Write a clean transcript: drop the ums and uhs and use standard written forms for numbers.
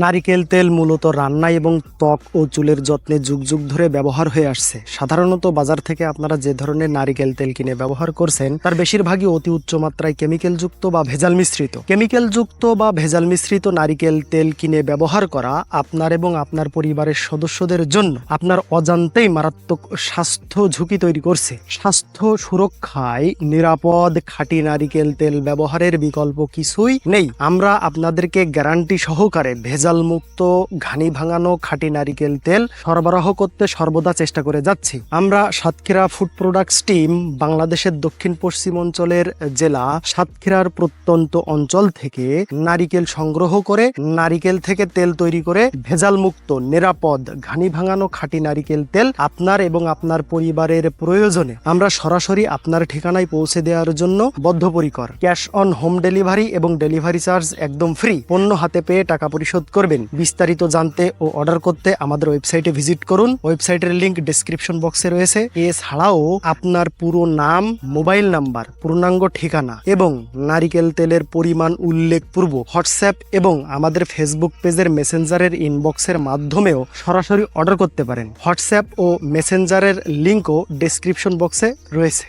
নারিকেল তেল মূলত রান্না এবং ত্বক ও চুলের যত্নে যুগ যুগ ধরে ব্যবহার হয়ে আসছে। সাধারণত বাজার থেকে আপনারা যে ধরনের নারিকেল তেল কিনে ব্যবহার করছেন তার বেশিরভাগই অতি উচ্চ মাত্রায় কেমিক্যালযুক্ত বা ভেজাল মিশ্রিত। কেমিক্যালযুক্ত বা ভেজাল মিশ্রিত নারিকেল তেল কিনে ব্যবহার করা আপনার এবং আপনার পরিবারের সদস্যদের জন্য আপনার অজান্তেই মারাত্মক স্বাস্থ্য ঝুঁকি তৈরি করছে। স্বাস্থ্য সুরক্ষায় নিরাপদ খাঁটি নারিকেল তেল ব্যবহারের বিকল্প কিছুই নেই। আমরা আপনাদেরকে গ্যারান্টি সহকারে ভেজাল মুক্ত ঘানি ভাঙানো খাঁটি নারিকেল তেল সরবরাহ করতে সর্বদা চেষ্টা করে যাচ্ছি। আমরা সাতক্ষীরা ফুড প্রোডাক্টস টিম বাংলাদেশের দক্ষিণ পশ্চিম অঞ্চলের জেলা সাতক্ষীরার প্রত্যন্ত অঞ্চল থেকে নারিকেল সংগ্রহ করে নারিকেল থেকে তেল তৈরি করে ভেজাল মুক্ত নিরাপদ ঘানি ভাঙানো খাঁটি নারিকেল তেল আপনার এবং আপনার পরিবারের প্রয়োজনে আমরা সরাসরি আপনার ঠিকানায় পৌঁছে দেওয়ার জন্য বদ্ধপরিকর। ক্যাশ অন হোম ডেলিভারি এবং ডেলিভারি চার্জ একদম ফ্রি। পণ্য হাতে পেয়ে টাকা পরিশোধ করবেন। বিস্তারিত জানতে ও অর্ডার করতে আমাদের ওয়েবসাইটে ভিজিট করুন। ওয়েবসাইটের লিংক ডেসক্রিপশন বক্সে রয়েছে। এছাড়াও আপনার পুরো নাম, মোবাইল নাম্বার, পূর্ণাঙ্গ ঠিকানা এবং নারিকেল তেলের পরিমাণ উল্লেখপূর্বক হোয়াটসঅ্যাপ এবং আমাদের ফেসবুক পেজের মেসেঞ্জারের ইনবক্সের মাধ্যমেও সরাসরি অর্ডার করতে পারেন। হোয়াটসঅ্যাপ ও মেসেঞ্জারের লিংকও ডেসক্রিপশন বক্সে রয়েছে।